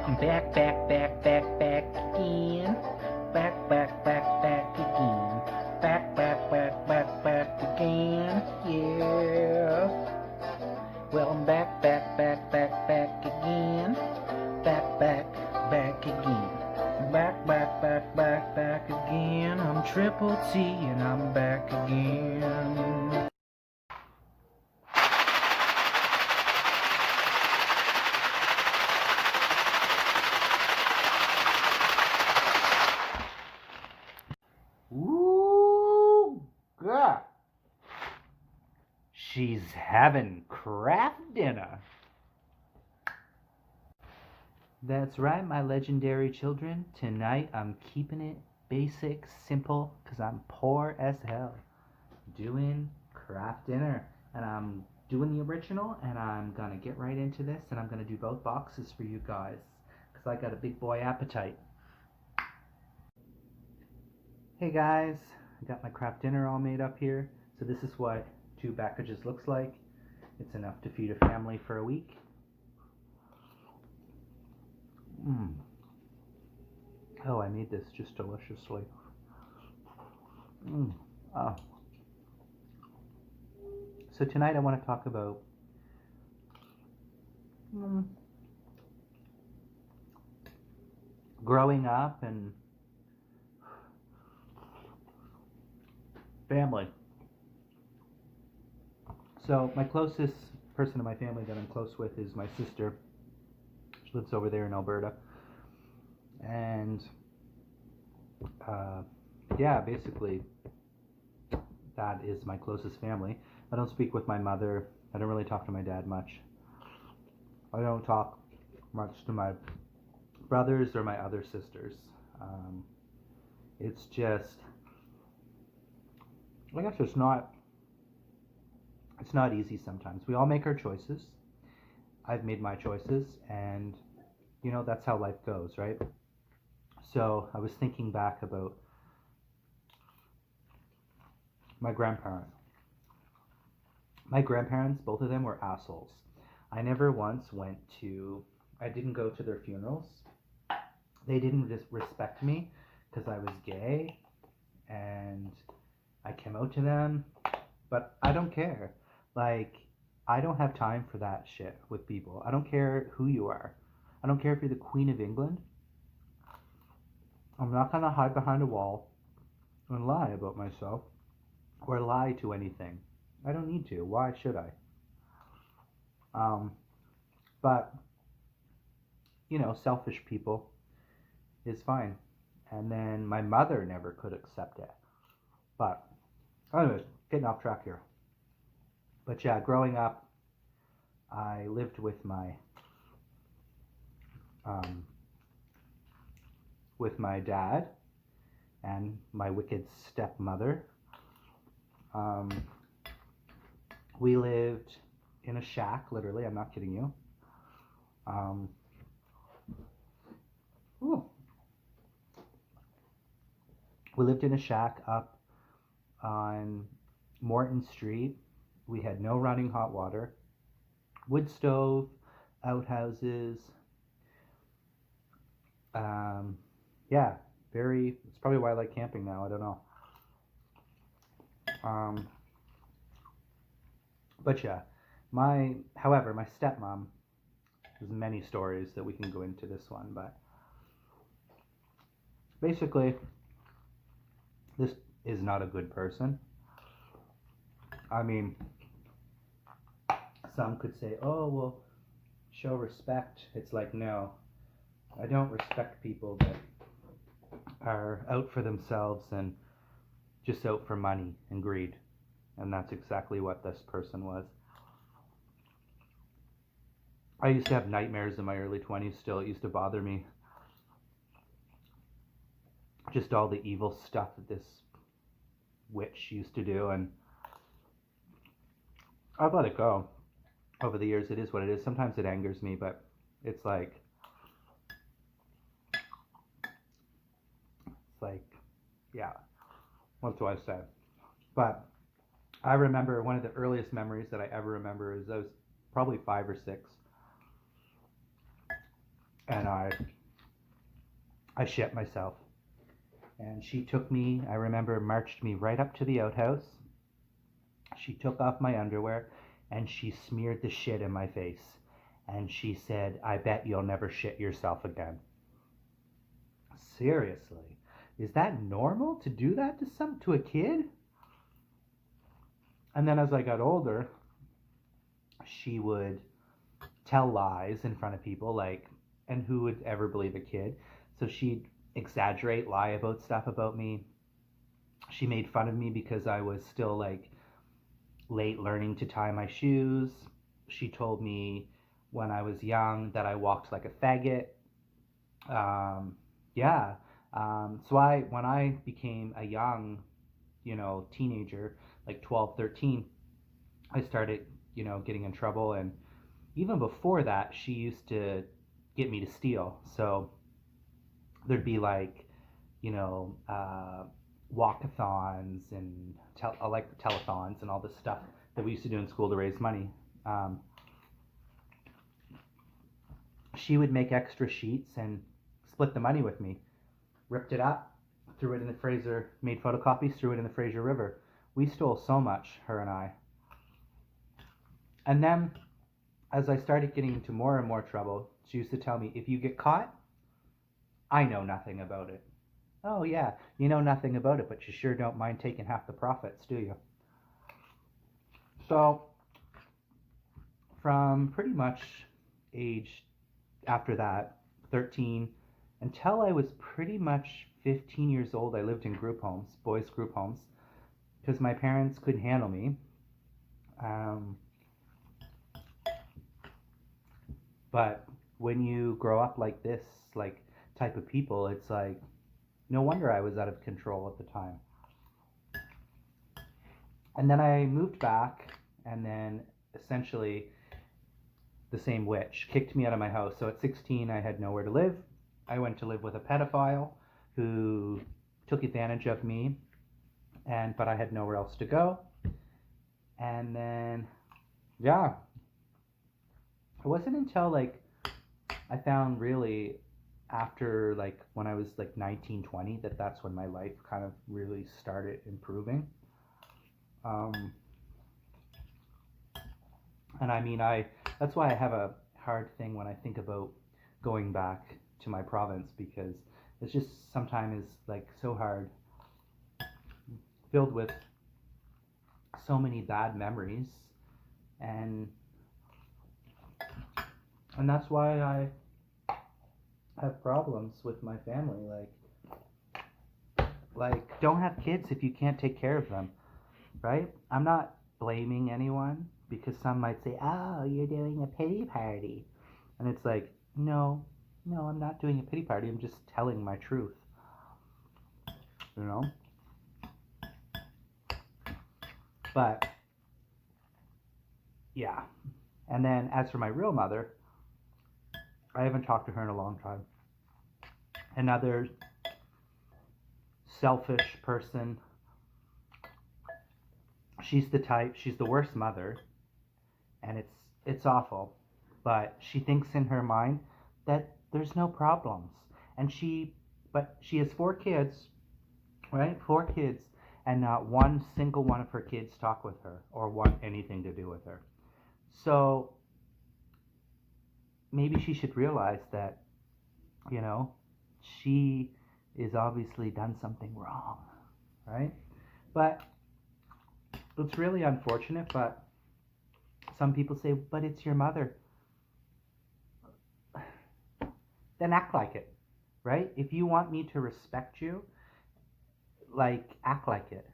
Back, back, back, back, back again. Back, back, back, back again. Back, back, back, back, back again. Yeah. Well, I'm back, back, back, back, back again. Back, back, back again. Back, back, back, back, back again. I'm Triple T and I'm back again. Ooh, God. She's having Kraft dinner. That's right, my legendary children. Tonight I'm keeping it basic, simple, because I'm poor as hell. Doing Kraft dinner. And I'm doing the original, and I'm going to get right into this, and I'm going to do both boxes for you guys, because I got a big boy appetite. Hey guys, I got my Kraft dinner all made up here. So this is what 2 packages looks like. It's enough to feed a family for a week. Oh, I made this just deliciously. Oh. So tonight I want to talk about growing up and family. So my closest person in my family that I'm close with is my sister. She lives over there in Alberta. And yeah, basically that is my closest family. I don't speak with my mother. I don't really talk to my dad much. I don't talk much to my brothers or my other sisters. It's just, I guess it's not easy sometimes. We all make our choices. I've made my choices, and you know, that's how life goes, right? So I was thinking back about my grandparents. My grandparents, both of them were assholes. I never once I didn't go to their funerals. They didn't just respect me because I was gay, and I came out to them, but I don't care. Like, I don't have time for that shit with people. I don't care who you are. I don't care if you're the Queen of England. I'm not gonna hide behind a wall and lie about myself or lie to anything. I don't need to. Why should I? But you know, selfish people is fine. And then my mother never could accept it. But anyways, getting off track here. But yeah, growing up, I lived with my dad and my wicked stepmother. We lived in a shack, literally. I'm not kidding you. We lived in a shack up on Morton Street. We had no running hot water, wood stove, outhouses. Yeah, it's probably why I like camping now. I don't know. But yeah, however, my stepmom, there's many stories that we can go into this one, but basically, this is not a good person. I mean, some could say, oh, well, show respect. It's like, no, I don't respect people that are out for themselves and just out for money and greed. And that's exactly what this person was. I used to have nightmares in my early 20s still. It used to bother me. Just all the evil stuff that this witch used to do. And I've let it go over the years. It is what it is. Sometimes it angers me, but it's like, yeah, what do I say? But I remember one of the earliest memories that I ever remember is I was probably 5 or 6. and I shit myself. And she took me, I remember, marched me right up to the outhouse. She took off my underwear and she smeared the shit in my face. And she said, I bet you'll never shit yourself again. Seriously. Is that normal to do that to a kid? And then as I got older, she would tell lies in front of people, like, and who would ever believe a kid? So she'd exaggerate, lie about stuff about me. She made fun of me because I was still like late learning to tie my shoes. She told me when I was young that I walked like a faggot. Yeah. When I became a young, teenager, like 12, 13, I started, getting in trouble. And even before that, she used to get me to steal. So there'd be like, you know, uh, walkathons and like telethons and all this stuff that we used to do in school to raise money. Um, she would make extra sheets and split the money with me. Ripped it up, threw it in the Fraser, made photocopies, threw it in the Fraser River. We stole so much, her and I. And then, as I started getting into more and more trouble, she used to tell me, if you get caught, I know nothing about it. Oh, yeah, you know nothing about it, but you sure don't mind taking half the profits, do you? So, from pretty much age after that, 13, until I was pretty much 15 years old, I lived in group homes, boys' group homes, because my parents couldn't handle me. Um, but when you grow up like this, like type of people, it's like, no wonder I was out of control at the time. And then I moved back, and then essentially the same witch kicked me out of my house. So at 16, I had nowhere to live. I went to live with a pedophile who took advantage of me, but I had nowhere else to go. And then, yeah, it wasn't until like I found really after like when I was like 19, 20 that's when my life kind of really started improving. Um, and I mean, that's why I have a hard thing when I think about going back to my province, because it's just sometimes like so hard, filled with so many bad memories, and that's why I have problems with my family. Like don't have kids if you can't take care of them, right? I'm not blaming anyone, because some might say, "Oh, you're doing a pity party," and it's like, no, I'm not doing a pity party. I'm just telling my truth, you know. But yeah, and then as for my real mother, I haven't talked to her in a long time. Another selfish person. She's the type. She's the worst mother, and it's awful. But she thinks in her mind that there's no problems, and she has 4 kids, right? 4 kids, and not one single one of her kids talk with her or want anything to do with her. So maybe she should realize that, you know, she is obviously done something wrong, right? But it's really unfortunate, but some people say, but it's your mother. Then act like it, right? If you want me to respect you, like, act like it.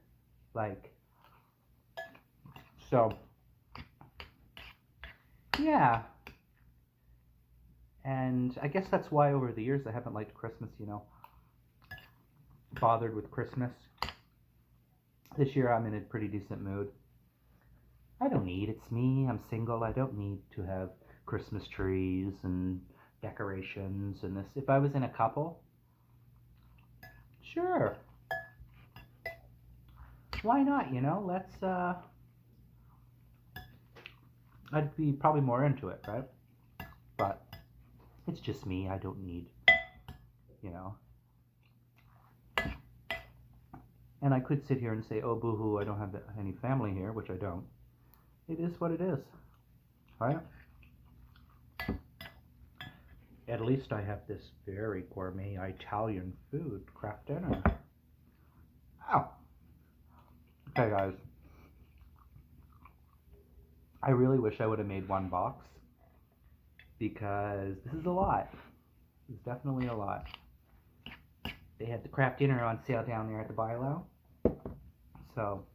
Like, so, yeah. And I guess that's why over the years I haven't liked Christmas, bothered with Christmas. This year I'm in a pretty decent mood. I don't need, it's me, I'm single, I don't need to have Christmas trees and decorations and this. If I was in a couple, sure. Why not, I'd be probably more into it, right? But It's just me. I don't need, you know. And I could sit here and say, oh, boo-hoo, I don't have any family here, which I don't. It is what it is, right? At least I have this very gourmet Italian food, Kraft dinner. Ow! Okay, guys. I really wish I would have made one box because this is a lot. It's definitely a lot. They had the Kraft dinner on sale down there at the Bilo. So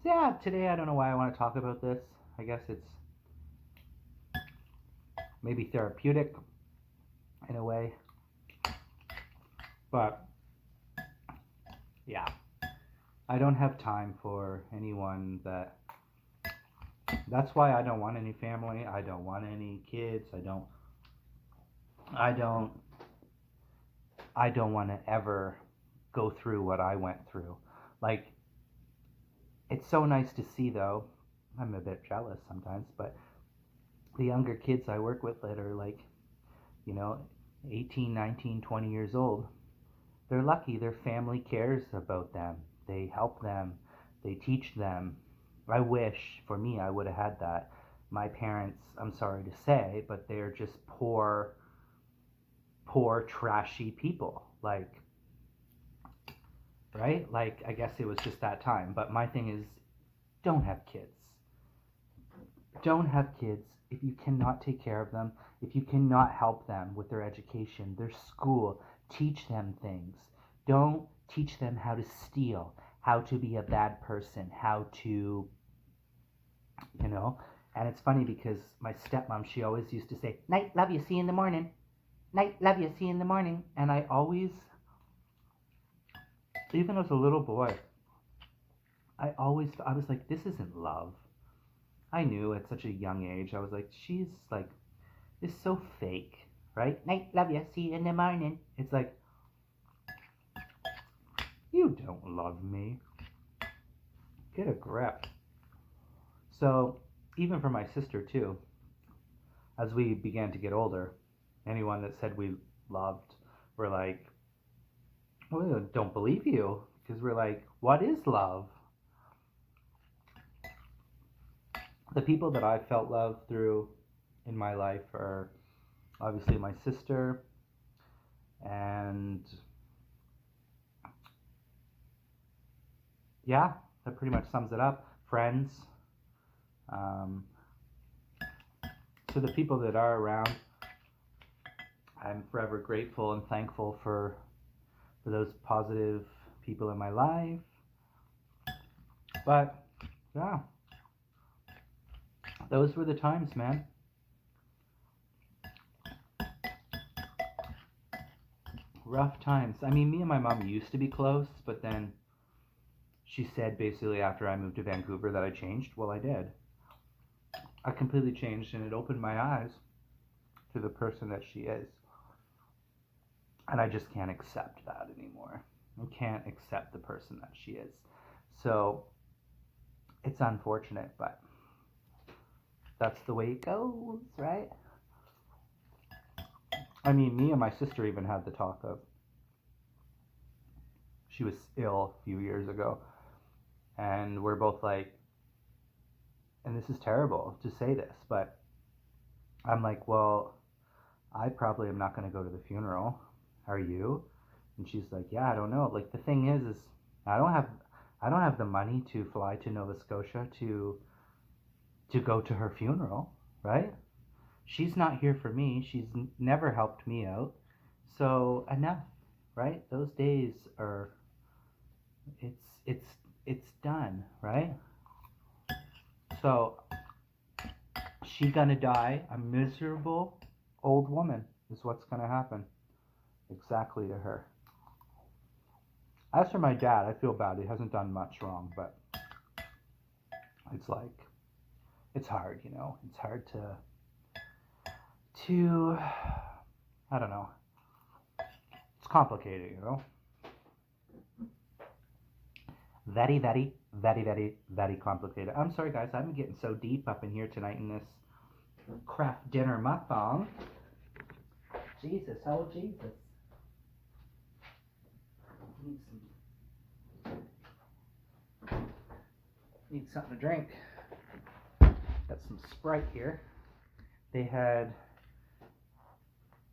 yeah, today I don't know why I want to talk about this. I guess it's maybe therapeutic in a way. But yeah, I don't have time for anyone that's why I don't want any family. I don't want any kids. I don't want to ever go through what I went through. Like, it's so nice to see, though. I'm a bit jealous sometimes, but the younger kids I work with that are like, 18, 19, 20 years old, they're lucky. Their family cares about them. They help them. They teach them. I wish, for me, I would have had that. My parents, I'm sorry to say, but they're just poor, trashy people. Like, right? Like, I guess it was just that time. But my thing is, don't have kids. Don't have kids if you cannot take care of them, if you cannot help them with their education, their school. Teach them things. Don't teach them how to steal, how to be a bad person, how to, And it's funny because my stepmom, she always used to say, night, love you, see you in the morning. Night, love you, see you in the morning. And I always, even as a little boy, I was like, this isn't love. I knew at such a young age, I was like, she's like, this is so fake, right? Night, love you, see you in the morning. It's like, you don't love me. Get a grip. So, even for my sister too, as we began to get older, anyone that said we loved, we're like, well, I don't believe you. Because we're like, what is love? The people that I felt love through in my life are obviously my sister, and yeah, that pretty much sums it up. Friends. To the people that are around, I'm forever grateful and thankful for those positive people in my life. But yeah, those were the times, man. Rough times. I mean, me and my mom used to be close, but then she said basically after I moved to Vancouver that I changed. Well, I did. I completely changed, and it opened my eyes to the person that she is. And I just can't accept that anymore. I can't accept the person that she is. So it's unfortunate, but that's the way it goes, right? I mean, me and my sister even had the talk of, she was ill a few years ago, and we're both like, and this is terrible to say this, but I'm like, well, I probably am not going to go to the funeral. Are you? And she's like, yeah, I don't know. Like, the thing is I don't have the money to fly to Nova Scotia to go to her funeral, right? She's not here for me. She's never helped me out. So enough, right? Those days are, it's done, right? So she gonna die a miserable old woman is what's gonna happen exactly to her. As for my dad, I feel bad. He hasn't done much wrong, but it's like, it's hard, It's hard to I don't know. It's complicated, Very, very, very, very, very complicated. I'm sorry, guys. I'm getting so deep up in here tonight in this Kraft dinner mukbang. Jesus, oh Jesus. Need something to drink. Got some Sprite here. They had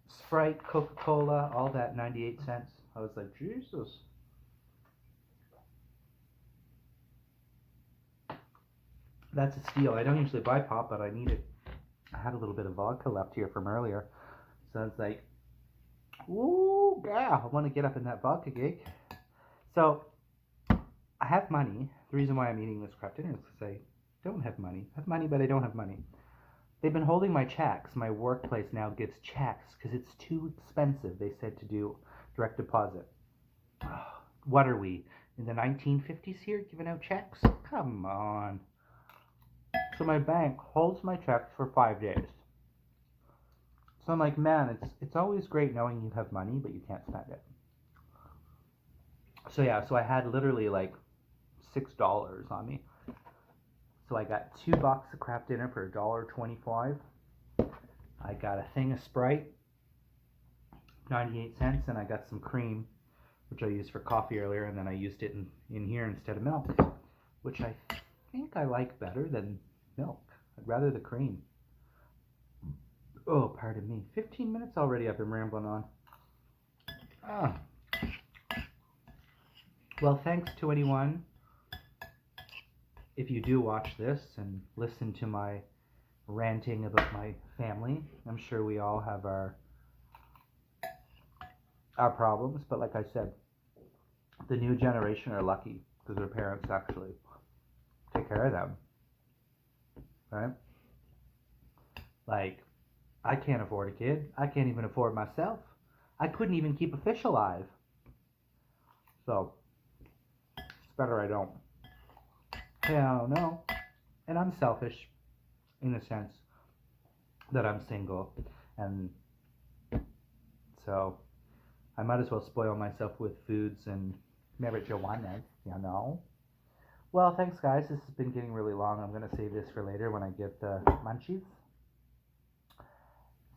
Sprite, Coca-Cola, all that 98 cents. I was like, Jesus. That's a steal. I don't usually buy pop, but I need it. I had a little bit of vodka left here from earlier. So I was like, ooh, yeah, I want to get up in that vodka gig. So I have money. The reason why I'm eating this Kraft dinner is because I don't have money. I have money, but I don't have money. They've been holding my checks. My workplace now gives checks because it's too expensive, they said, to do direct deposit. What are we, in the 1950s here, giving out checks? Come on. So my bank holds my checks for 5 days. So I'm like, man, it's always great knowing you have money, but you can't spend it. So yeah, so I had literally like $6 on me. So I got $2 of Kraft dinner for $1.25. I got a thing of Sprite, 98 cents, and I got some cream, which I used for coffee earlier, and then I used it in here instead of milk, which I think I like better than milk. I'd rather the cream. Oh, pardon me. 15 minutes already I've been rambling on. Well, thanks to anyone, if you do watch this and listen to my ranting about my family. I'm sure we all have our problems, but like I said, the new generation are lucky because their parents actually take care of them, right? Like, I can't afford a kid. I can't even afford myself. I couldn't even keep a fish alive. So, it's better I don't. Hell no. And I'm selfish in the sense that I'm single. And so, I might as well spoil myself with foods and marijuana, you know? Well, thanks guys. This has been getting really long. I'm going to save this for later when I get the munchies.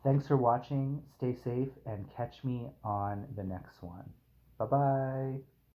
Thanks for watching. Stay safe and catch me on the next one. Bye-bye.